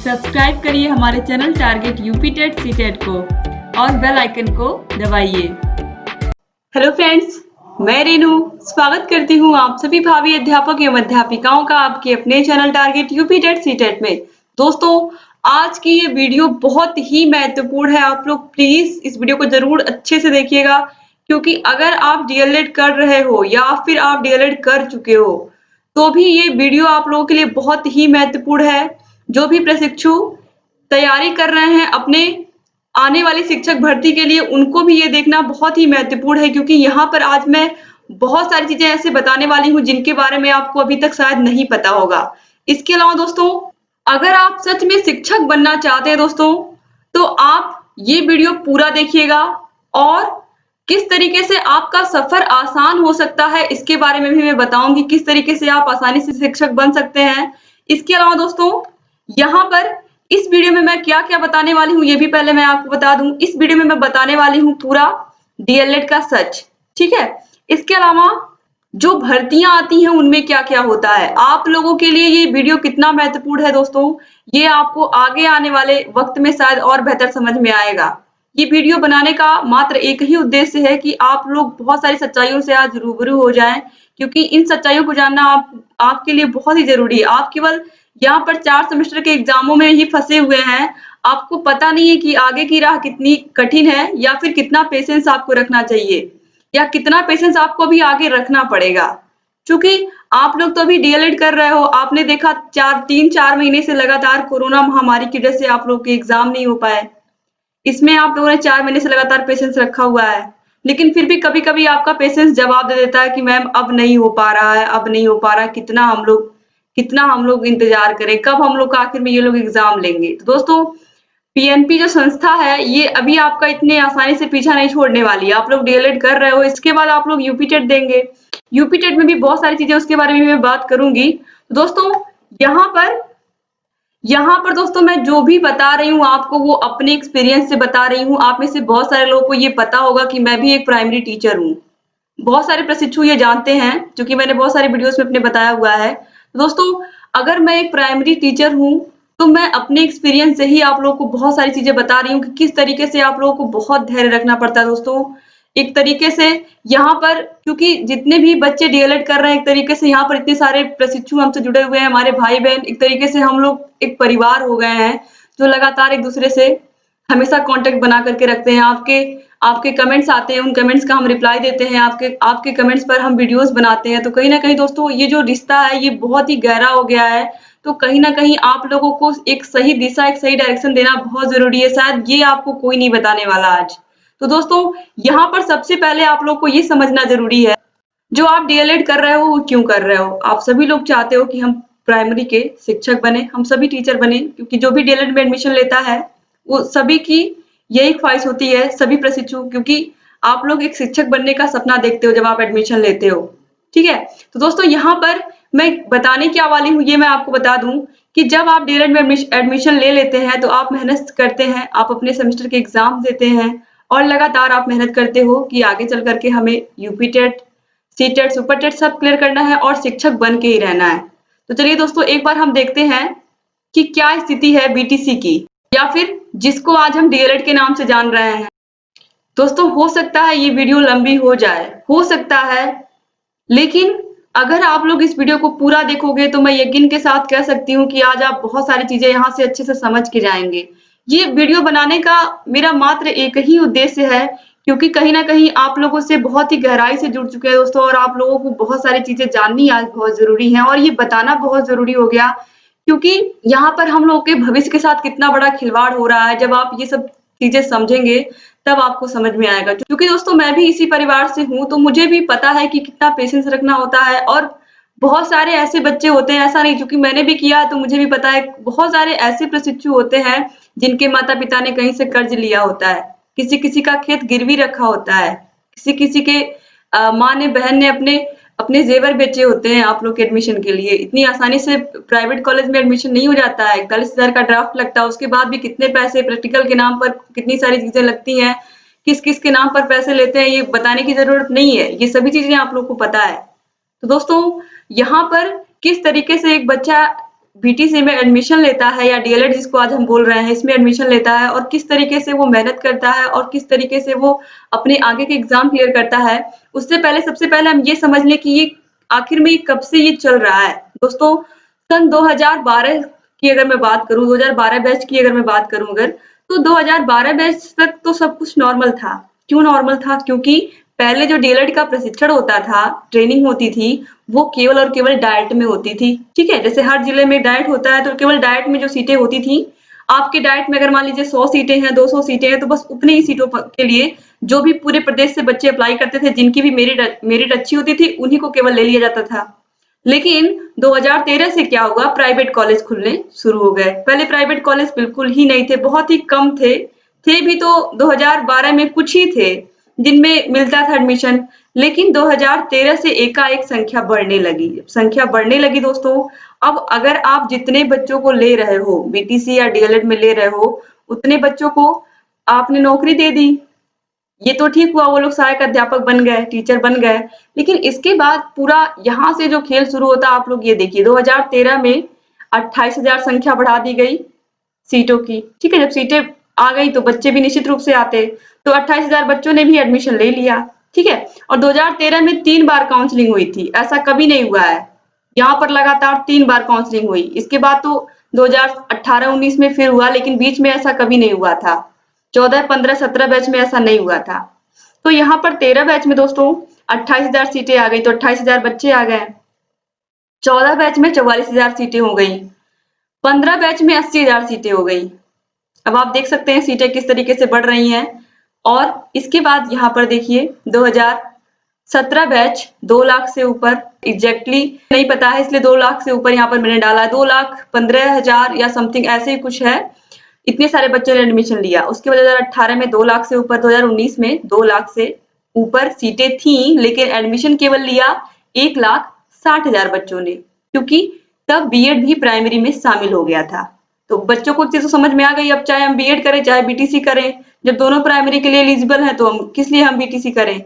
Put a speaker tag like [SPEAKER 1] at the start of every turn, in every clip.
[SPEAKER 1] Subscribe करिए हमारे channel target UP TET C TET को और बेल आइकन को दबाइए। हेलो फ्रेंड्स, मैं रेनू स्वागत करती हूँ आप सभी भावी अध्यापक एवं अध्यापिकाओं का आपके अपने channel target UP TET C TET में। दोस्तों, आज की ये वीडियो बहुत ही महत्वपूर्ण है। आप लोग प्लीज इस वीडियो को जरूर अच्छे से देखिएगा, क्योंकि अगर आप डीएलएड कर रहे हो या फिर आप डीएलएड कर चुके हो तो भी ये वीडियो आप लोगों के लिए बहुत ही महत्वपूर्ण है। जो भी प्रशिक्षु तैयारी कर रहे हैं अपने आने वाली शिक्षक भर्ती के लिए, उनको भी ये देखना बहुत ही महत्वपूर्ण है, क्योंकि यहाँ पर आज मैं बहुत सारी चीजें ऐसे बताने वाली हूँ जिनके बारे में आपको अभी तक शायद नहीं पता होगा। इसके अलावा दोस्तों, अगर आप सच में शिक्षक बनना चाहते हैं दोस्तों, तो आप ये वीडियो पूरा देखिएगा और किस तरीके से आपका सफर आसान हो सकता है इसके बारे में भी मैं बताऊंगी, किस तरीके से आप आसानी से शिक्षक बन सकते हैं। इसके अलावा दोस्तों, यहाँ पर इस वीडियो में मैं क्या क्या बताने वाली हूँ ये भी पहले मैं आपको बता दूं। इस वीडियो में मैं बताने वाली हूँ पूरा डीएलएड का सच, ठीक है। इसके अलावा जो भर्तियां आती हैं उनमें क्या क्या होता है, आप लोगों के लिए ये वीडियो कितना महत्वपूर्ण है दोस्तों, ये आपको आगे आने वाले वक्त में शायद और बेहतर समझ में आएगा। ये वीडियो बनाने का मात्र एक ही उद्देश्य है कि आप लोग बहुत सारी सच्चाइयों से आज रूबरू हो जाएं, क्योंकि इन सच्चाइयों को जानना आपके लिए बहुत ही जरूरी है। आप केवल यहाँ पर 4 सेमेस्टर के एग्जामों में ही फंसे हुए हैं, आपको पता नहीं है कि आगे की राह कितनी कठिन है या फिर कितना पेशेंस आपको रखना चाहिए या कितना पेशेंस आपको भी आगे रखना पड़ेगा। क्योंकि आप लोग तो अभी डीएलएड कर रहे हो, आपने देखा 3-4 महीने से लगातार कोरोना महामारी की वजह से आप लोग के एग्जाम नहीं हो पाए। इसमें आप लोगों ने 4 महीने से लगातार पेशेंस रखा हुआ है, लेकिन फिर भी कभी कभी आपका पेशेंस जवाब दे देता है कि मैम अब नहीं हो पा रहा है, अब नहीं हो पा रहा है, कितना हम लोग इंतजार करें, कब हम लोग आखिर में ये लोग एग्जाम लेंगे। तो दोस्तों, पीएनपी जो संस्था है ये अभी आपका इतने आसानी से पीछा नहीं छोड़ने वाली है। आप लोग डीएलएड कर रहे हो, इसके बाद आप लोग यूपी टेट देंगे। यूपी टेट में भी बहुत सारी चीजें उसके बारे में मैं बात करूंगी। तो दोस्तों, यहाँ पर दोस्तों मैं जो भी बता रही हूँ आपको वो अपने एक्सपीरियंस से बता रही हूँ। आप में से बहुत सारे लोगों को ये पता होगा कि मैं भी एक प्राइमरी टीचर हूँ। बहुत सारे प्रशिक्षु ये जानते हैं, क्योंकि मैंने बहुत सारे वीडियोस में अपने बताया हुआ है। तो दोस्तों, अगर मैं एक प्राइमरी टीचर हूँ तो मैं अपने एक्सपीरियंस से ही आप लोगों को बहुत सारी चीजें बता रही हूँ कि किस तरीके से आप लोगों को बहुत धैर्य रखना पड़ता है दोस्तों। एक तरीके से यहाँ पर, क्योंकि जितने भी बच्चे डीएलएड कर रहे हैं, एक तरीके से यहाँ पर इतने सारे प्रशिक्षु हमसे जुड़े हुए हैं, हमारे भाई बहन, एक तरीके से हम लोग एक परिवार हो गए हैं जो लगातार एक दूसरे से हमेशा कांटेक्ट बना करके रखते हैं। आपके कमेंट्स आते हैं, उन कमेंट्स का हम रिप्लाई देते हैं, आपके कमेंट्स पर हम वीडियोस बनाते हैं। तो कहीं ना कहीं दोस्तों ये जो रिश्ता है ये बहुत ही गहरा हो गया है। तो कहीं ना कहीं आप लोगों को एक सही दिशा, एक सही डायरेक्शन देना बहुत जरूरी है। शायद ये आपको कोई नहीं बताने वाला आज। तो दोस्तों, यहाँ पर सबसे पहले आप लोग को ये समझना जरूरी है, जो आप डीएलएड कर रहे हो वो क्यों कर रहे हो। आप सभी लोग चाहते हो कि हम प्राइमरी के शिक्षक बने, हम सभी टीचर बने, क्योंकि जो भी डीएलएड में एडमिशन लेता है वो सभी की यही ख्वाहिश होती है, सभी प्रशिक्षु, क्योंकि आप लोग एक शिक्षक बनने का सपना देखते हो जब आप एडमिशन लेते हो, ठीक है। तो दोस्तों, यहाँ पर मैं बताने क्या वाली हूँ ये मैं आपको बता दूं कि जब आप डीएलएड में एडमिशन ले लेते हैं तो आप मेहनत करते हैं, आप अपने सेमेस्टर के एग्जाम देते हैं और लगातार आप मेहनत करते हो कि आगे चल करके हमें UP TET, C TET, super TET सब क्लियर करना है और शिक्षक बन के ही रहना है। तो चलिए दोस्तों, एक बार हम देखते हैं कि क्या स्थिति है बीटीसी की, या फिर जिसको आज हम डीएलएड के नाम से जान रहे हैं। दोस्तों, हो सकता है ये वीडियो लंबी हो जाए, हो सकता है, लेकिन अगर आप लोग इस वीडियो को पूरा देखोगे तो मैं यकीन के साथ कह सकती हूँ कि आज आप बहुत सारी चीजें यहाँ से अच्छे से समझ के जाएंगे। ये वीडियो बनाने का मेरा मात्र एक ही उद्देश्य है, क्योंकि कहीं ना कहीं आप लोगों से बहुत ही गहराई से जुड़ चुके हैं दोस्तों, और आप लोगों को बहुत सारी चीजें जाननी आज बहुत जरूरी है और ये बताना बहुत जरूरी हो गया, क्योंकि यहाँ पर हम लोगों के भविष्य के साथ कितना बड़ा खिलवाड़ हो रहा है। जब आप ये सब चीजें समझेंगे तब आपको समझ में आएगा, क्योंकि दोस्तों मैं भी इसी परिवार से हूँ, तो मुझे भी पता है कि कितना पेशेंस रखना होता है। और बहुत सारे ऐसे बच्चे होते हैं, ऐसा नहीं, क्योंकि मैंने भी किया है तो मुझे भी पता है, बहुत सारे ऐसे प्रशिक्षु होते हैं जिनके माता पिता ने कहीं से कर्ज लिया होता है, किसी किसी का खेत गिरवी रखा होता है, किसी किसी के माँ ने, बहन ने अपने अपने जेवर बेचे होते हैं आप लोग के एडमिशन के लिए। इतनी आसानी से प्राइवेट कॉलेज में एडमिशन नहीं हो जाता है, 41,000 का ड्राफ्ट लगता है, उसके बाद भी कितने पैसे प्रैक्टिकल के नाम पर, कितनी सारी चीजें लगती हैं, किस किस के नाम पर पैसे लेते हैं ये बताने की जरूरत नहीं है, ये सभी चीजें आप लोग को पता है। तो दोस्तों, यहाँ पर किस तरीके से एक बच्चा बीटीसी में एडमिशन लेता है या डीएलएड जिसको आज हम बोल रहे हैं इसमें एडमिशन लेता है और किस तरीके से वो मेहनत करता है और किस तरीके से वो अपने आगे के एग्जाम क्लियर करता है, उससे पहले सबसे पहले हम ये समझ लें कि ये आखिर में ये कब से ये चल रहा है। दोस्तों सन 2012 की अगर मैं बात करूं, 2012 बैच की अगर मैं बात करूं अगर, तो 2012 बैच तक तो सब कुछ नॉर्मल था। क्यों नॉर्मल था? क्योंकि पहले जो डीएलएड का प्रशिक्षण होता था, ट्रेनिंग होती थी, वो केवल और केवल डाइट में होती थी। ठीक है, जैसे हर जिले में डाइट होता है तो केवल डाइट में जो सीटें होती थी, आपके डाइट में अगर मान लीजिए 100 सीटें हैं, 200 सीटें हैं, तो बस उतनी ही सीटों के लिए जो भी पूरे प्रदेश से बच्चे अप्लाई करते थे, जिनकी भी मेरिट अच्छी होती थी, उन्हीं को केवल ले लिया जाता था। लेकिन 2013 से क्या हुआ, प्राइवेट कॉलेज खुलने शुरू हो गए। पहले प्राइवेट कॉलेज बिल्कुल ही नहीं थे, बहुत ही कम थे भी तो 2012 में कुछ ही थे जिनमें मिलता था एडमिशन। लेकिन 2013 से एकाएक संख्या बढ़ने लगी। दोस्तों, अब अगर आप जितने बच्चों को ले रहे हो बीटीसी या डीएलएड में ले रहे हो, उतने बच्चों को आपने नौकरी दे दी। ये तो ठीक हुआ, वो लोग सहायक अध्यापक बन गए, टीचर बन गए। लेकिन इसके बाद पूरा यहाँ से जो खेल शुरू होता है, आप लोग ये देखिए 2013 में 28,000 संख्या बढ़ा दी गई सीटों की। ठीक है, जब सीटें आ गई तो बच्चे भी निश्चित रूप से आते, तो 28,000 बच्चों ने भी एडमिशन ले लिया। ठीक है, और 2013 में 3 बार काउंसलिंग हुई थी, ऐसा कभी नहीं हुआ है। यहाँ पर लगातार 3 बार काउंसलिंग हुई। इसके बाद तो 2018-19 में फिर हुआ, लेकिन बीच में ऐसा कभी नहीं हुआ था। 14, 15, 17 बैच में ऐसा नहीं हुआ था। तो यहाँ पर 13 बैच में दोस्तों 28,000 सीटें आ गई, तो 28,000 बच्चे आ गए। 14 बैच में 44,000 सीटें हो गई। 15 बैच में 80,000 सीटें हो गई। अब आप देख सकते हैं सीटें किस तरीके से बढ़ रही हैं। और इसके बाद यहाँ पर देखिए 2017 बैच 2 लाख से ऊपर, एग्जैक्टली नहीं पता है इसलिए 2 लाख से ऊपर यहाँ पर मैंने डाला है, 2,15,000 या समथिंग ऐसे ही कुछ है। इतने सारे बच्चों ने एडमिशन लिया। उसके बाद 2018 में 2 लाख से ऊपर, 2019 में 2 लाख से ऊपर सीटें थी, लेकिन एडमिशन केवल लिया 1,60,000 बच्चों ने, क्योंकि तब बीएड भी प्राइमरी में शामिल हो गया था। तो बच्चों को चीज तो समझ में आ गई, अब चाहे हम बीएड करें चाहे बीटीसी करें, जब दोनों प्राइमरी के लिए एलिजिबल है तो हम किस लिए हम बीटीसी करें,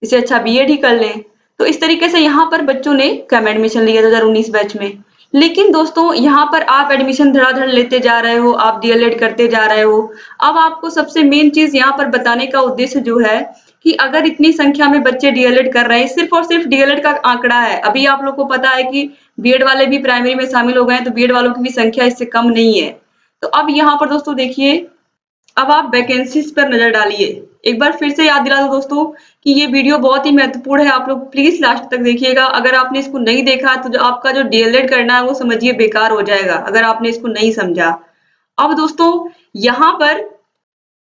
[SPEAKER 1] इससे अच्छा बीएड ही कर लें। तो इस तरीके से यहाँ पर बच्चों ने कम एडमिशन लिया 2019 बैच में। लेकिन दोस्तों यहाँ पर आप एडमिशन धड़ाधड़ लेते जा रहे हो, आप डीएलएड करते जा रहे हो। अब आपको सबसे मेन चीज यहाँ पर बताने का उद्देश्य जो है कि अगर इतनी संख्या में बच्चे डीएलएड कर रहे हैं, सिर्फ और सिर्फ डीएलएड का आंकड़ा है। अभी आप लोग को पता है कि बीएड वाले भी प्राइमरी में शामिल हो गए हैं, तो बीएड वालों की भी संख्या इससे कम नहीं है। तो अब यहाँ पर दोस्तों देखिए, अब आप वैकेंसीज पर नजर डालिए। एक बार फिर से याद दिला दो दोस्तों कि ये वीडियो बहुत ही महत्वपूर्ण है, आप लोग प्लीज लास्ट तक देखिएगा। अगर आपने इसको नहीं देखा तो जो आपका जो डीएलएड करना है वो समझिए बेकार हो जाएगा, अगर आपने इसको नहीं समझा। अब दोस्तों यहाँ पर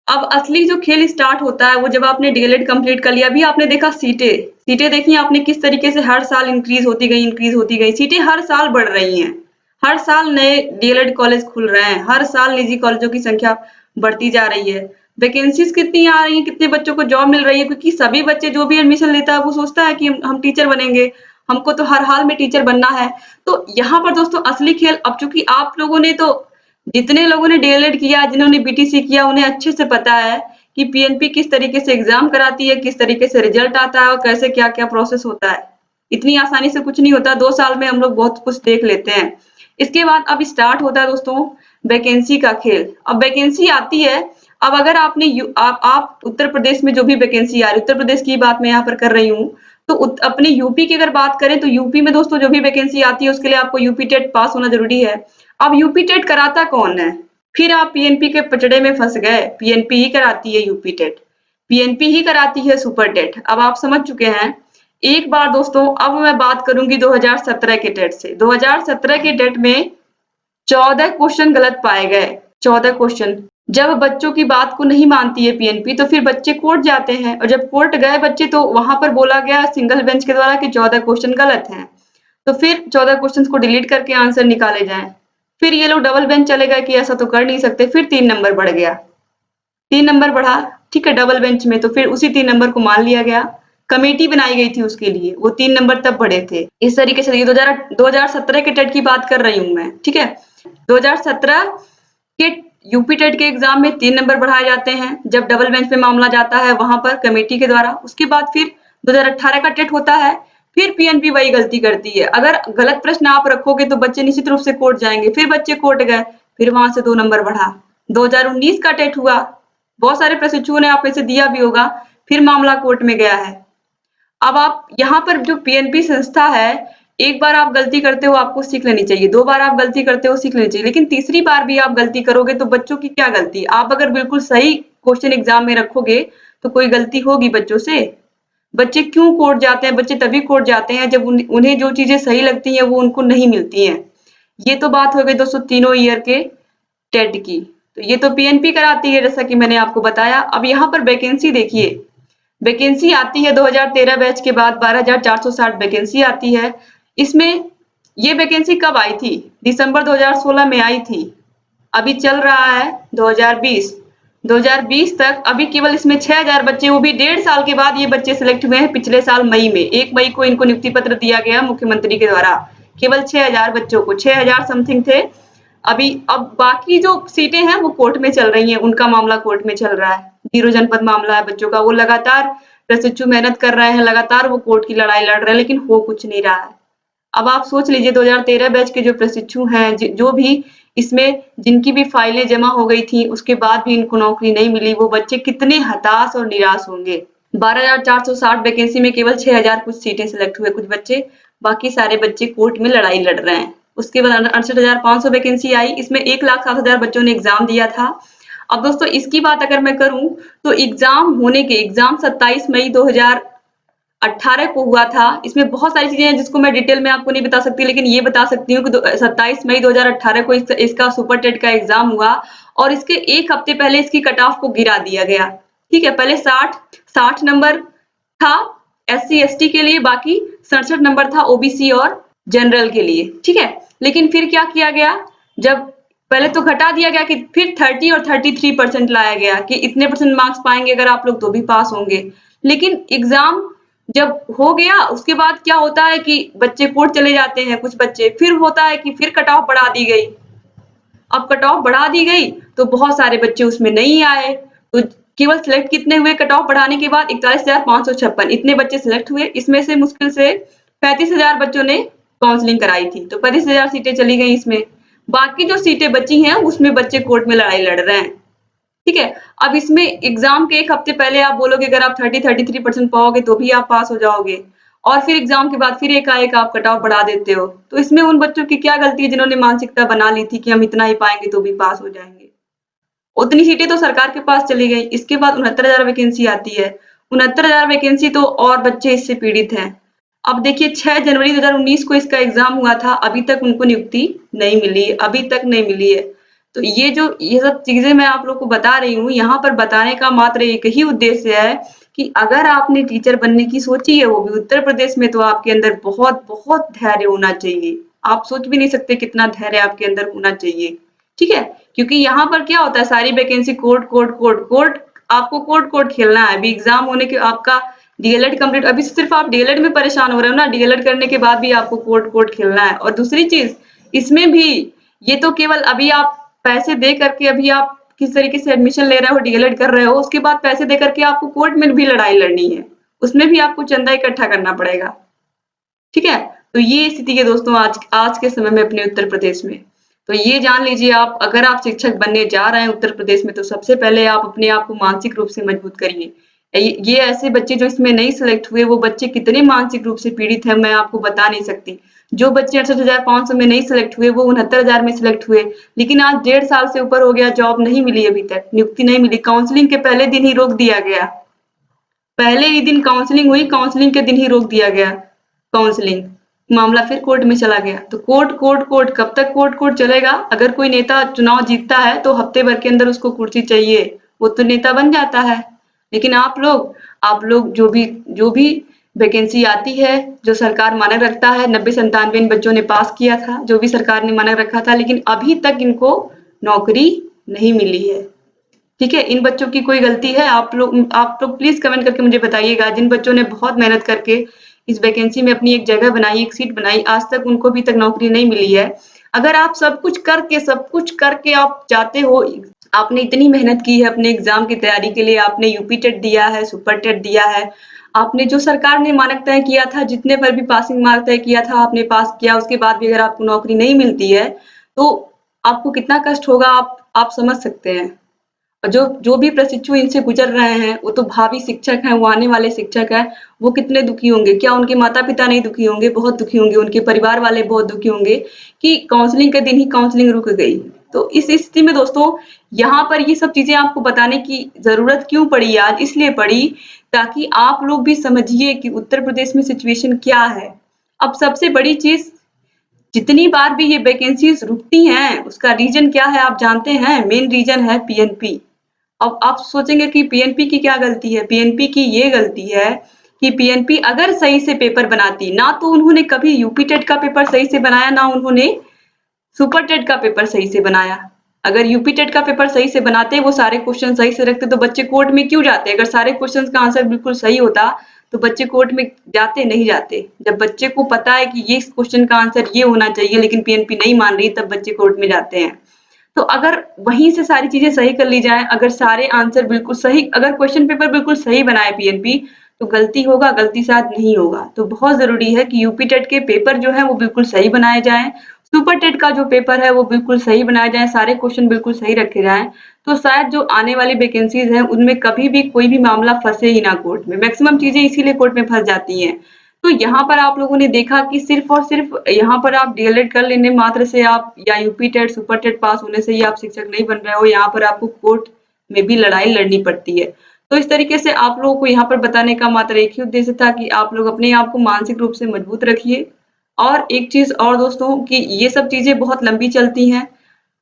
[SPEAKER 1] अब असली जो खेल स्टार्ट होता है वो जब आपने डीएलएड कंप्लीट कर लिया। अभी आपने देखा सीटें देखी आपने किस तरीके से हर साल इंक्रीज होती गई, सीटें हर साल बढ़ रही हैं, हर साल नए डीएलएड कॉलेज खुल रहे हैं, हर साल निजी कॉलेजों की संख्या बढ़ती जा रही है। वैकेंसीज कितनी आ रही है, कितने बच्चों को जॉब मिल रही है, क्योंकि सभी बच्चे जो भी एडमिशन लेता है वो सोचता है कि हम टीचर बनेंगे, हमको तो हर हाल में टीचर बनना है। तो यहाँ पर दोस्तों असली खेल, अब चूंकि आप लोगों ने तो जितने लोगों ने डीएलएड किया, जिन्होंने बीटीसी किया, उन्हें अच्छे से पता है कि पीएनपी किस तरीके से एग्जाम कराती है, किस तरीके से रिजल्ट आता है और कैसे क्या क्या प्रोसेस होता है। इतनी आसानी से कुछ नहीं होता, 2 साल में हम लोग बहुत कुछ देख लेते हैं। इसके बाद अब स्टार्ट होता है दोस्तों वैकेंसी का खेल। अब वैकेंसी आती है, अब अगर आपने आप उत्तर प्रदेश में जो भी वैकेंसी आ रही, उत्तर प्रदेश की बात मैं यहाँ पर कर रही हूँ, तो अपने यूपी की अगर बात करें तो यूपी में दोस्तों जो भी वैकेंसी आती है उसके लिए आपको यूपी टेट पास होना जरूरी है। अब यूपी टेट कराता कौन है? फिर आप पीएनपी के पचड़े में फंस गए। पीएनपी ही कराती है यूपी टेट, पीएनपी ही कराती है सुपर टेट। अब आप समझ चुके हैं। एक बार दोस्तों अब मैं बात करूंगी 2017 के टेट से। 2017 के टेट में 14 क्वेश्चन गलत पाए गए, 14 क्वेश्चन। जब बच्चों की बात को नहीं मानती है पीएनपी तो फिर बच्चे कोर्ट जाते हैं, और जब कोर्ट गए बच्चे तो वहां पर बोला गया सिंगल बेंच के द्वारा कि 14 क्वेश्चन गलत हैं, तो फिर 14 क्वेश्चन को डिलीट करके आंसर निकाले जाएं। फिर ये लोग डबल बेंच चले गए कि ऐसा तो कर नहीं सकते, फिर 3 नंबर बढ़ गया, 3 नंबर बढ़ा, ठीक है, डबल बेंच में, तो फिर उसी 3 नंबर को मान लिया गया। कमेटी बनाई गई थी उसके लिए, वो 3 नंबर तब बढ़े थे। इस तरीके से 2017 के टेट की बात कर रही हूँ मैं, ठीक है। 2017 के यूपी टेट के एग्जाम में 3 नंबर बढ़ाए जाते हैं जब डबल बेंच पे मामला जाता है वहां पर कमेटी के द्वारा। उसके बाद फिर 2018 का टेट होता है, फिर पीएनपी वही गलती करती है। अगर गलत प्रश्न आप रखोगे तो बच्चे निश्चित रूप से कोर्ट जाएंगे, फिर बच्चे कोर्ट गए, फिर वहां से 2 नंबर बढ़ा। 2019 का टेट हुआ, बहुत सारे प्रशिक्षुओं ने आप में से दिया भी होगा, फिर मामला कोर्ट में गया है। अब आप यहाँ पर जो पीएनपी संस्था है, एक बार आप गलती करते हो आपको सीख लेनी चाहिए, 2 बार आप गलती करते हो सीख लेनी चाहिए, लेकिन तीसरी बार भी आप गलती करोगे तो बच्चों की क्या गलती? आप अगर बिल्कुल सही क्वेश्चन एग्जाम में रखोगे तो कोई गलती होगी बच्चों से? बच्चे क्यों कोर्ट जाते हैं? बच्चे तभी कोर्ट जाते हैं जब उन्हें जो चीजें सही लगती हैं वो उनको नहीं मिलती हैं। ये तो बात हो गई दोस्तों तीनों ईयर के टेट की। तो ये तो पीएनपी कराती है जैसा कि मैंने आपको बताया। अब यहाँ पर वैकेंसी देखिए, वैकेंसी आती है 2013 बैच के बाद 12,460 वैकेंसी आती है। इसमें ये वैकेंसी कब आई थी? दिसंबर 2016 में आई थी। अभी चल रहा है 2020, 2020 तक अभी केवल इसमें 6,000 बच्चे, वो भी 1.5 साल के बाद ये बच्चे सिलेक्ट हुए हैं। पिछले साल मई में 1 मई को इनको नियुक्ति पत्र दिया गया मुख्यमंत्री के द्वारा। केवल 6,000 बच्चों को, 6,000 समथिंग थे। अभी अब बाकी जो सीटें हैं वो कोर्ट में चल रही हैं, उनका मामला कोर्ट में चल रहा है। 0 जनपद मामला है बच्चों का, वो लगातार प्रशिक्षु मेहनत कर रहे हैं, लगातार वो कोर्ट की लड़ाई लड़ रहे हैं, लेकिन हो कुछ नहीं रहा है। अब आप सोच लीजिए 2013 बैच के जो प्रशिक्षु हैं, जो भी इसमें जिनकी भी फाइलें जमा हो गई थी, उसके बाद भी इनको नौकरी नहीं मिली, वो बच्चे कितने हताश और निराश होंगे। 12,460 वैकेंसी में केवल 6,000 कुछ सीटें सिलेक्ट हुए कुछ बच्चे, बाकी सारे बच्चे कोर्ट में लड़ाई लड़ रहे हैं। उसके बाद 68,500 वैकेंसी आई, इसमें 1,07,000 बच्चों ने एग्जाम दिया था। अब दोस्तों इसकी बात अगर मैं करूं तो एग्जाम 27 मई 2018 को हुआ था। इसमें बहुत सारी चीजें हैं जिसको मैं डिटेल में आपको नहीं बता सकती, लेकिन ये बता सकती हूँ कि 27 मई 2018 को इसका सुपर टेट का एग्जाम हुआ और इसके एक हफ्ते पहले इसकी कट ऑफ को गिरा दिया गया। ठीक है, पहले 60 नंबर था SC ST के लिए, बाकी 67 नंबर था OBC और जनरल के लिए। ठीक है, लेकिन फिर क्या किया गया, जब पहले तो घटा दिया गया कि फिर 30 और 33% लाया गया कि इतने परसेंट मार्क्स पाएंगे अगर आप लोग तो भी पास होंगे। लेकिन एग्जाम जब हो गया उसके बाद क्या होता है कि बच्चे कोर्ट चले जाते हैं कुछ बच्चे, फिर होता है कि फिर कट ऑफ बढ़ा दी गई। अब कट ऑफ बढ़ा दी गई तो बहुत सारे बच्चे उसमें नहीं आए, तो केवल सिलेक्ट कितने हुए कट ऑफ बढ़ाने के बाद? 41,556 इतने बच्चे सिलेक्ट हुए। इसमें से मुश्किल से 35,000 बच्चों ने काउंसलिंग कराई थी, तो 35,000 सीटें चली गई इसमें। बाकी जो सीटें बची हैं उसमें बच्चे कोर्ट में लड़ाई लड़ रहे हैं। ठीक है, अब इसमें एग्जाम के एक हफ्ते पहले आप बोलोगे अगर आप 33% पाओगे तो भी आप पास हो जाओगे, और फिर एग्जाम के बाद फिर एकाएक आप कट ऑफ बढ़ा देते हो, तो इसमें उन बच्चों की क्या गलती है जिन्होंने मानसिकता बना ली थी कि हम इतना ही पाएंगे तो भी पास हो जाएंगे। उतनी सीटें तो सरकार के पास चली गई। इसके बाद 69,000 वैकेंसी आती है। 69,000 वैकेंसी तो और बच्चे इससे पीड़ित हैं। अब देखिए 6 जनवरी 2019 को इसका एग्जाम हुआ था, अभी तक उनको नियुक्ति नहीं मिली, अभी तक नहीं मिली है। तो ये सब चीजें मैं आप लोग को बता रही हूँ, यहाँ पर बताने का मात्र एक ही उद्देश्य है कि अगर आपने टीचर बनने की सोची है, वो भी उत्तर प्रदेश में, तो आपके अंदर बहुत बहुत धैर्य होना चाहिए। आप सोच भी नहीं सकते कितना धैर्य आपके अंदर होना चाहिए। ठीक है, क्योंकि यहाँ पर क्या होता है, सारी vacancy court court court court, आपको कोर्ट कोर्ट खेलना है। अभी एग्जाम होने के आपका डीएलएड कंप्लीट, अभी सिर्फ आप डीएलएड में परेशान हो रहे हो ना, डीएलएड करने के बाद भी आपको कोर्ट कोर्ट खेलना है। और दूसरी चीज इसमें भी, ये तो केवल अभी आप पैसे दे करके, अभी आप किस तरीके से एडमिशन ले रहे हो, डीएलएड कर रहे हो, उसके बाद पैसे दे करके आपको कोर्ट में भी लड़ाई लड़नी है, उसमें भी आपको चंदा इकट्ठा करना पड़ेगा। ठीक है, तो ये स्थिति है दोस्तों आज के समय में अपने उत्तर प्रदेश में। तो ये जान लीजिए, आप अगर आप शिक्षक बनने जा रहे हैं उत्तर प्रदेश में, तो सबसे पहले आप अपने आप को मानसिक रूप से मजबूत करिए। ये ऐसे बच्चे जो इसमें नहीं सिलेक्ट हुए, वो बच्चे कितने मानसिक रूप से पीड़ित हैं मैं आपको बता नहीं सकती। जो बच्चे 68,500 में नहीं सिलेक्ट हुए, वो 69,000 में सिलेक्ट हुए, लेकिन आज 1.5 साल से ऊपर हो गया, जॉब नहीं मिली, अभी तक नियुक्ति नहीं मिली। काउंसलिंग के पहले दिन ही रोक दिया गया, पहले ही दिन काउंसलिंग हुई, काउंसलिंग के दिन ही रोक दिया गया काउंसलिंग, मामला फिर कोर्ट में चला गया। तो कोर्ट कोर्ट कोर्ट कब तक कोर्ट कोर्ट चलेगा? अगर कोई नेता चुनाव जीतता है तो हफ्ते भर के अंदर उसको कुर्सी चाहिए, वो तो नेता बन जाता है। लेकिन आप लोग जो भी वैकेंसी आती है, जो सरकार मानक रखता है, 90-97 इन बच्चों ने पास किया था, जो भी सरकार ने मानक रखा था, लेकिन अभी तक इनको नौकरी नहीं मिली है। ठीक है, इन बच्चों की कोई गलती है? आप लोग प्लीज कमेंट करके मुझे बताइएगा। जिन बच्चों ने बहुत मेहनत करके इस वैकेंसी में अपनी एक जगह बनाई, एक सीट बनाई, आज तक उनको अभी तक नौकरी नहीं मिली है। अगर आप सब कुछ करके आप जाते हो, आपने इतनी मेहनत की है अपने एग्जाम की तैयारी के लिए, आपने यूपी टेट दिया है, सुपर टेट दिया है, आपने जो सरकार ने मानक तय किया था, जितने पर भी पासिंग मार्क तय किया था, आपने पास किया, उसके बाद भी अगर आपको नौकरी नहीं मिलती है, तो आपको कितना कष्ट होगा आप समझ सकते हैं। और जो जो भी प्रशिक्षु इनसे गुजर रहे हैं, वो तो भावी शिक्षक हैं, वो आने वाले शिक्षक हैं, वो कितने दुखी होंगे। क्या उनके माता-पिता नहीं दुखी होंगे? बहुत दुखी होंगे, उनके परिवार वाले बहुत दुखी होंगे कि काउंसलिंग के दिन ही काउंसलिंग रुक गई। तो इस स्थिति में दोस्तों, यहाँ पर ये सब चीज़ें आपको बताने की ज़रूरत क्यों पड़ी आज? इसलिए पड़ी ताकि आप लोग भी समझिए कि उत्तर प्रदेश में सिचुएशन क्या है। अब सबसे बड़ी चीज़, जितनी बार भी ये वैकेंसीज रुकती हैं, उसका रीज़न क्या है आप जानते हैं? मेन रीज़न है पीएनपी। अब आप सोचेंगे कि पीएनपी की क्या गलती है? पीएनपी की ये गलती है कि पीएनपी अगर सही से पेपर बनाती, ना तो उन्होंने कभी यूपी टेट का पेपर सही से बनाया, ना उन्होंने सुपर टेट का पेपर सही से बनाया। अगर यूपी टेट का पेपर सही से बनाते, वो सारे क्वेश्चन सही से रखते, तो बच्चे कोर्ट में क्यों जाते? अगर सारे क्वेश्चन का आंसर बिल्कुल सही होता तो बच्चे कोर्ट में जाते नहीं जाते। जब बच्चे को पता है कि ये क्वेश्चन का आंसर ये होना चाहिए, लेकिन पीएनपी नहीं मान रही, तब बच्चे कोर्ट में जाते हैं। तो अगर वहीं से सारी चीजें सही कर ली जाए, अगर सारे आंसर बिल्कुल सही, अगर क्वेश्चन पेपर बिल्कुल सही बनाए पीएनपी, तो गलती होगा, गलती शायद नहीं होगा। तो बहुत जरूरी है कि यूपी टेट के पेपर जो है वो बिल्कुल सही बनाए जाएं, सुपर टेट का जो पेपर है वो बिल्कुल सही बनाया जाए, सारे क्वेश्चन बिल्कुल सही रखे जाएं, तो शायद जो आने वाली वैकेंसीज हैं उनमें कभी भी कोई भी मामला फंसे ही ना कोर्ट में। मैक्सिमम चीजें इसीलिए कोर्ट में फंस जाती हैं। तो यहाँ पर आप लोगों ने देखा कि सिर्फ और सिर्फ यहाँ पर आप डीएलएड कर लेने मात्र से आप, या UP TET super TET pass होने से ही आप शिक्षक नहीं बन रहे हो, यहाँ पर आपको कोर्ट में भी लड़ाई लड़नी पड़ती है। तो इस तरीके से आप लोगों को यहाँ पर बताने का मात्र एक ही उद्देश्य था कि आप लोग अपने आप को मानसिक रूप से मजबूत रखिए। और एक चीज और दोस्तों, कि ये सब चीजें बहुत लंबी चलती हैं।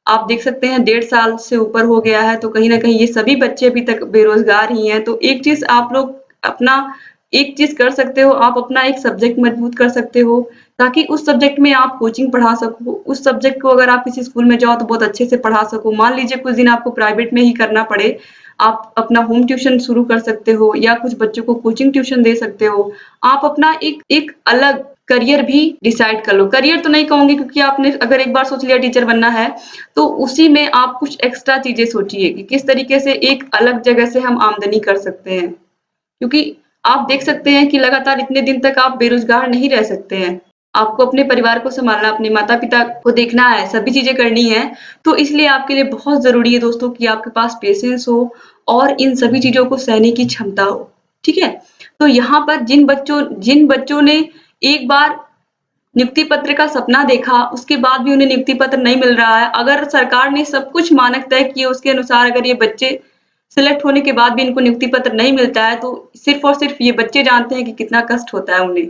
[SPEAKER 1] आप देख सकते हैं 1.5 साल से ऊपर हो गया है, तो कहीं ना कहीं ये सभी बच्चे अभी तक बेरोजगार ही हैं। तो एक चीज आप लोग अपना, एक चीज कर सकते हो, आप अपना एक सब्जेक्ट मजबूत कर सकते हो, ताकि उस सब्जेक्ट में आप कोचिंग पढ़ा सको। उस सब्जेक्ट को अगर आप किसी स्कूल में जाओ तो बहुत अच्छे से पढ़ा सको। मान लीजिए कुछ दिन आपको प्राइवेट में ही करना पड़े, आप अपना होम ट्यूशन शुरू कर सकते हो, या कुछ बच्चों को कोचिंग ट्यूशन दे सकते हो। आप अपना एक एक अलग करियर भी डिसाइड कर लो। करियर तो नहीं कहूंगी, क्योंकि आपने अगर एक बार सोच लिया टीचर बनना है, तो उसी में आप कुछ एक्स्ट्रा चीजें सोचिए कि किस तरीके से एक अलग जगह से हम आमदनी कर सकते हैं। क्योंकि आप देख सकते हैं कि लगातार इतने दिन तक आप बेरोजगार नहीं रह सकते हैं। आपको अपने परिवार को संभालना, अपने माता पिता को देखना है, सभी चीजें करनी है। तो इसलिए आपके लिए बहुत जरूरी है दोस्तों कि आपके पास पेशेंस हो और इन सभी चीजों को सहने की क्षमता हो। ठीक है? तो यहाँ पर जिन बच्चों ने एक बार नियुक्ति पत्र का सपना देखा, उसके बाद भी उन्हें नियुक्ति पत्र नहीं मिल रहा है, अगर सरकार ने सब कुछ मानक तय किए उसके अनुसार अगर ये बच्चे सिलेक्ट होने के बाद भी इनको नियुक्ति पत्र नहीं मिलता है, तो सिर्फ और सिर्फ ये बच्चे जानते हैं कि कितना कष्ट होता है उन्हें।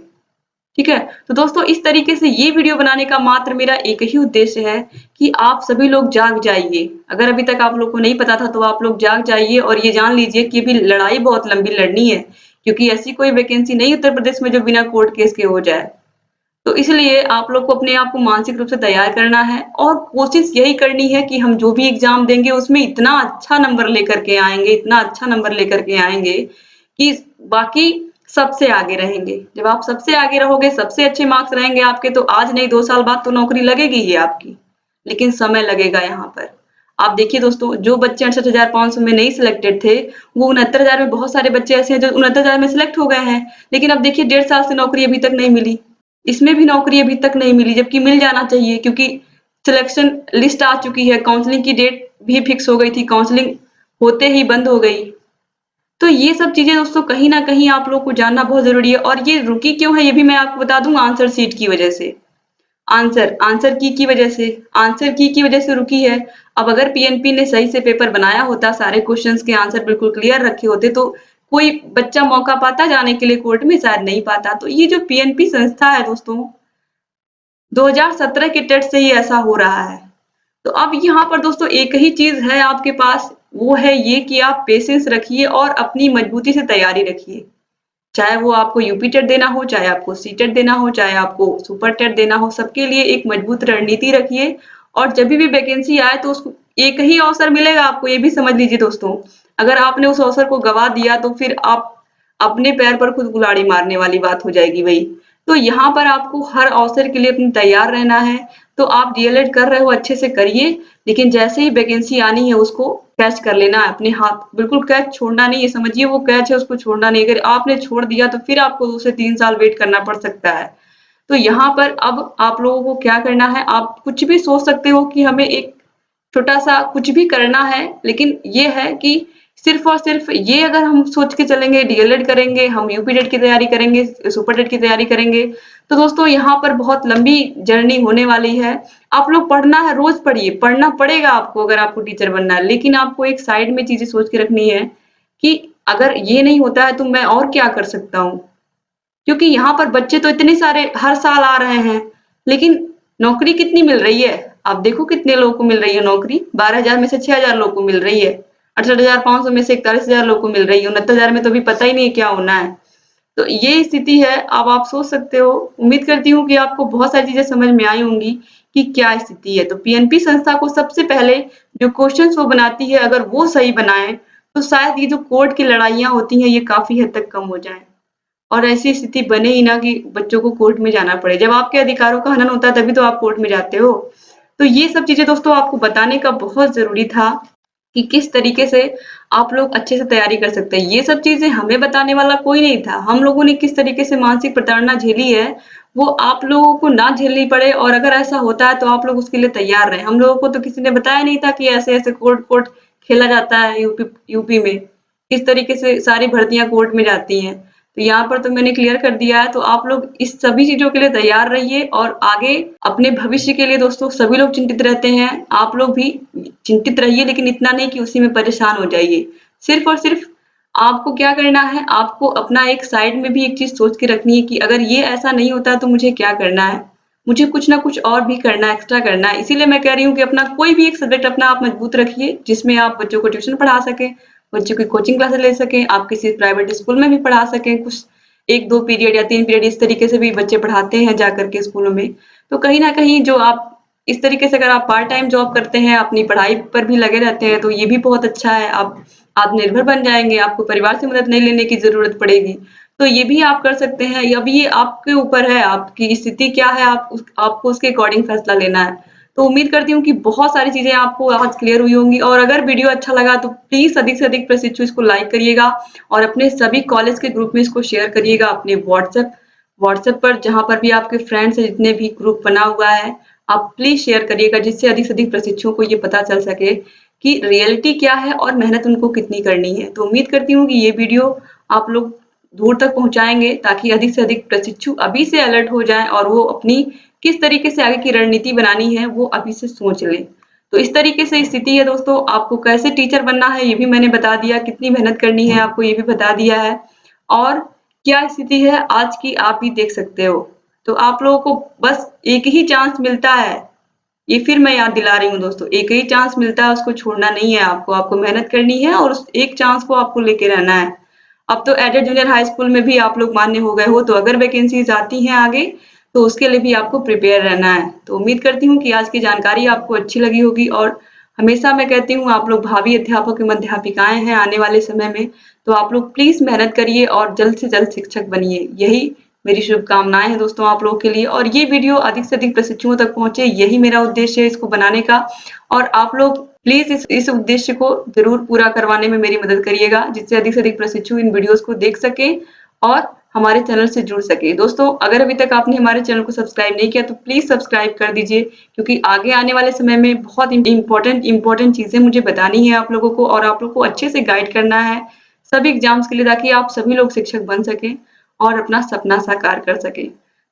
[SPEAKER 1] ठीक है? तो दोस्तों, इस तरीके से ये वीडियो बनाने का मात्र मेरा एक ही उद्देश्य है कि आप सभी लोग जाग जाइए। अगर अभी तक आप लोग को नहीं पता था तो आप लोग जाग जाइए और ये जान लीजिए कि अभी लड़ाई बहुत लंबी लड़नी है, क्योंकि ऐसी कोई वैकेंसी नहीं उत्तर प्रदेश में जो बिना कोर्ट केस के हो जाए। तो इसलिए आप लोग को अपने आप को मानसिक रूप से तैयार करना है, और कोशिश यही करनी है कि हम जो भी एग्जाम देंगे उसमें इतना अच्छा नंबर लेकर के आएंगे, इतना अच्छा नंबर लेकर के आएंगे कि बाकी सबसे आगे रहेंगे। जब आप सबसे आगे रहोगे, सबसे अच्छे मार्क्स रहेंगे आपके, तो आज नहीं 2 साल बाद तो नौकरी लगेगी ही आपकी, लेकिन समय लगेगा यहाँ पर। आप देखिए दोस्तों, जो बच्चे 68,500 में नहीं सिलेक्टेड थे, वो 69,000 में, बहुत सारे बच्चे ऐसे हैं जो 69,000 में सिलेक्ट हो गए हैं, लेकिन अब देखिए 1.5 साल से नौकरी अभी तक नहीं मिली। इसमें भी नौकरी अभी तक नहीं मिली, जबकि मिल जाना चाहिए, क्योंकि सिलेक्शन लिस्ट आ चुकी है, काउंसलिंग की डेट भी फिक्स हो गई थी, काउंसलिंग होते ही बंद हो गई। तो ये सब चीजें दोस्तों कहीं ना कहीं आप लोग को जानना बहुत जरूरी है। और ये रुकी क्यों है ये भी मैं आपको बता दूं, आंसर सीट की वजह से। आंसर की वजह से, आंसर की वजह से रुकी है। अब अगर पीएनपी ने सही से पेपर बनाया होता, सारे क्वेश्चंस के आंसर बिल्कुल क्लियर रखे होते, तो कोई बच्चा मौका पाता जाने के लिए कोर्ट में, शायद नहीं पाता। तो ये जो पीएनपी संस्था है दोस्तों, 2017 के टेट से ही ऐसा हो रहा है। तो अब यहाँ पर दोस्तों एक ही चीज है आपके पास, वो है ये कि आप पेशेंस रखिए और अपनी मजबूती से तैयारी रखिए। चाहे वो आपको यूपी टेट देना हो, चाहे आपको सी टेट देना हो, चाहे आपको सुपर टेट देना हो, सबके लिए एक मजबूत रणनीति रखिए। और जब भी वैकेंसी आए तो उसको एक ही अवसर मिलेगा आपको, ये भी समझ लीजिए दोस्तों। अगर आपने उस अवसर को गवा दिया तो फिर आप अपने पैर पर खुद कुल्हाड़ी मारने वाली बात हो जाएगी वही। तो यहाँ पर आपको हर अवसर के लिए अपनी तैयार रहना है, तो आप डीएलएड कर रहे हो अच्छे से करिए, लेकिन जैसे ही वैकेंसी आनी है उसको कैच कर लेना है अपने हाथ, बिल्कुल कैच छोड़ना नहीं है, समझिए वो कैच है उसको छोड़ना नहीं, अगर आपने छोड़ दिया तो फिर आपको 2 से 3 साल वेट करना पड़ सकता है। तो यहाँ पर अब आप लोगों को क्या करना है, आप कुछ भी सोच सकते हो कि हमें एक छोटा-सा कुछ भी करना है, लेकिन ये है कि सिर्फ़ और सिर्फ़ ये अगर हम सोच के चलेंगे, डीएलएड करेंगे, हम यूपी टेट की तैयारी करेंगे, सुपर टेट की तैयारी करेंगे, तो दोस्तों यहाँ पर बहुत लंबी जर्नी होने वाली है। आप लोग पढ़ना है, रोज़ पढ़िए, पढ़ना पड़ेगा आपको अगर आपको टीचर बनना है, लेकिन आपको एक साइड में चीज़ें सोच के रखनी है कि अगर ये नहीं होता है तो मैं और क्या कर सकता हूँ? क्योंकि यहाँ पर बच्चे तो इतने सारे हर साल आ रहे हैं, लेकिन नौकरी कितनी मिल रही है? आप देखो कितने लोगों को मिल रही है नौकरी, 12,000 में से 6,000 लोगों को मिल रही है, 68,500 में से 41,000 लोगों को मिल रही है, 69,000 में तो अभी पता ही नहीं क्या होना है। तो ये स्थिति है, अब आप सोच सकते हो। उम्मीद करती हूँ कि आपको बहुत सारी चीजें समझ में आई होंगी कि क्या स्थिति है। तो पीएनपी संस्था को सबसे पहले जो क्वेश्चंस वो बनाती है, अगर वो सही बनाए तो शायद ये जो कोर्ट की लड़ाइयाँ होती हैं ये काफी हद तक कम हो जाएं। और ऐसी स्थिति बने ही ना कि बच्चों को कोर्ट में जाना पड़े। जब आपके अधिकारों का हनन होता है तभी तो आप कोर्ट में जाते हो। तो ये सब चीजें दोस्तों आपको बताने का बहुत जरूरी था कि किस तरीके से आप लोग अच्छे से तैयारी कर सकते हैं। ये सब चीजें हमें बताने वाला कोई नहीं था। हम लोगों ने किस तरीके से मानसिक प्रताड़ना झेली है वो आप लोगों को ना झेलनी पड़े, और अगर ऐसा होता है तो आप लोग उसके लिए तैयार रहें। हम लोगों को तो किसी ने बताया नहीं था कि ऐसे ऐसे कोर्ट कोर्ट खेला जाता है यूपी में, किस तरीके से सारी भर्तियां कोर्ट में जाती हैं। तो यहाँ पर तो मैंने क्लियर कर दिया है, तो आप लोग इस सभी चीजों के लिए तैयार रहिए और आगे अपने भविष्य के लिए दोस्तों सभी लोग चिंतित रहते हैं, आप लोग भी चिंतित रहिए, लेकिन इतना नहीं कि उसी में परेशान हो जाइए। सिर्फ और सिर्फ आपको क्या करना है, आपको अपना एक साइड में भी एक चीज सोच के रखनी है कि अगर ये ऐसा नहीं होता तो मुझे क्या करना है, मुझे कुछ ना कुछ और भी करना है, एक्स्ट्रा करना है। इसीलिए मैं कह रही हूँ कि अपना कोई भी एक सब्जेक्ट अपना आप मजबूत रखिए जिसमें आप बच्चों को ट्यूशन पढ़ा सकें, बच्चों की कोचिंग क्लासेस ले सकें, आप किसी प्राइवेट स्कूल में भी पढ़ा सकें, कुछ 1-2 पीरियड या 3 पीरियड इस तरीके से भी बच्चे पढ़ाते हैं जाकर के स्कूलों में। तो कहीं ना कहीं जो आप इस तरीके से अगर आप पार्ट टाइम जॉब करते हैं, अपनी पढ़ाई पर भी लगे रहते हैं, तो ये भी बहुत अच्छा है। आप आत्मनिर्भर बन जाएंगे, आपको परिवार से मदद नहीं लेने की जरूरत पड़ेगी। तो ये भी आप कर सकते हैं। अब ये आपके ऊपर है, आपकी स्थिति क्या है, आपको उसके अकॉर्डिंग फैसला लेना है। तो उम्मीद करती हूँ कि बहुत सारी चीजें आपको आज क्लियर हुई होंगी, और अगर वीडियो अच्छा लगा तो प्लीज अधिक से अधिक प्रशिक्षु इसको लाइक करिएगा और अपने सभी कॉलेज के ग्रुप में इसको शेयर करिएगा, अपने व्हाट्सएप पर जहां पर भी आपके फ्रेंड्स हैं, जितने भी ग्रुप बना हुआ है, आप प्लीज शेयर करिएगा, जिससे अधिक से अधिक प्रशिक्षुओं को ये पता चल सके कि रियलिटी क्या है और मेहनत उनको कितनी करनी है। तो उम्मीद करती हूँ कि ये वीडियो आप लोग दूर तक पहुंचाएंगे ताकि अधिक से अधिक प्रशिक्षु अभी से अलर्ट हो जाएं और वो अपनी किस तरीके से आगे की रणनीति बनानी है वो अभी से सोच लें। तो इस तरीके से स्थिति है दोस्तों। आपको कैसे टीचर बनना है ये भी मैंने बता दिया, कितनी मेहनत करनी है आपको ये भी बता दिया है, और क्या स्थिति है आज की आप भी देख सकते हो। तो आप लोगों को बस एक ही चांस मिलता है, ये फिर मैं याद दिला रही हूँ दोस्तों, एक ही चांस मिलता है, उसको छोड़ना नहीं है आपको, आपको मेहनत करनी है और उस एक चांस को आपको लेके रहना है। अब तो एडेड जूनियर हाई स्कूल में भी आप लोग मान्य हो गए हो, तो अगर वैकेंसीज आती हैं आगे तो उसके लिए भी आपको प्रिपेयर रहना है। तो उम्मीद करती हूँ कि आज की जानकारी आपको अच्छी लगी होगी, और हमेशा मैं कहती हूँ आप लोग भावी अध्यापक एवं अध्यापिकाएं हैं आने वाले समय में, तो आप लोग प्लीज मेहनत करिए और जल्द से जल्द शिक्षक बनिए। यही मेरी शुभकामनाएं हैं दोस्तों आप लोगों के लिए, और ये वीडियो अधिक से अधिक प्रशिक्षुओं तक पहुंचे, यही मेरा उद्देश्य है इसको बनाने का। और आप लोग प्लीज इस उद्देश्य को जरूर पूरा करवाने में मेरी मदद करिएगा, जिससे अधिक से अधिक प्रशिक्षु इन वीडियोस को देख सके और हमारे चैनल से जुड़ सके। दोस्तों अगर अभी तक आपने हमारे चैनल को सब्सक्राइब नहीं किया तो प्लीज सब्सक्राइब कर दीजिए, क्योंकि आगे आने वाले समय में बहुत इंपॉर्टेंट चीजें मुझे बतानी है आप लोगों को, और आप लोग को अच्छे से गाइड करना है सभी एग्जाम्स के लिए, ताकि आप सभी लोग शिक्षक बन सकें और अपना सपना साकार कर सके।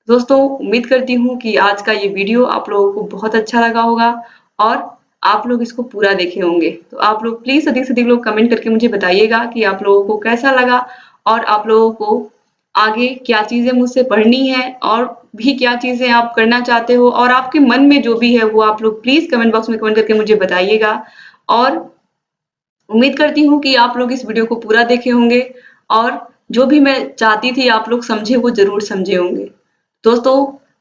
[SPEAKER 1] दोस्तों उम्मीद करती हूँ कि आज का ये वीडियो आप लोगों को बहुत अच्छा लगा होगा और आप लोग इसको पूरा देखे होंगे। तो आप लोग प्लीज अधिक से अधिक लोग कमेंट करके मुझे बताइएगा कि आप लोगों को कैसा लगा, और आप लोगों को आगे क्या चीजें मुझसे पढ़नी है और भी क्या चीजें आप करना चाहते हो, और आपके मन में जो भी है वो आप लोग प्लीज कमेंट बॉक्स में कमेंट करके मुझे बताइएगा। और उम्मीद करती हूँ कि आप लोग इस वीडियो को पूरा देखे होंगे, और जो भी मैं चाहती थी आप लोग समझे वो जरूर समझे होंगे। दोस्तों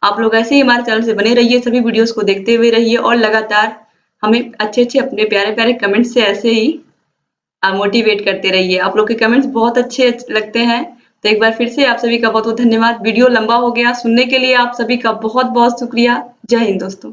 [SPEAKER 1] आप लोग ऐसे ही हमारे चैनल से बने रहिए, सभी वीडियोस को देखते हुए रहिए, और लगातार हमें अच्छे अच्छे अपने प्यारे प्यारे कमेंट से ऐसे ही मोटिवेट करते रहिए। आप लोग के कमेंट्स बहुत अच्छे लगते हैं। तो एक बार फिर से आप सभी का बहुत बहुत धन्यवाद। वीडियो लंबा हो गया, सुनने के लिए आप सभी का बहुत बहुत शुक्रिया। जय हिंद दोस्तों।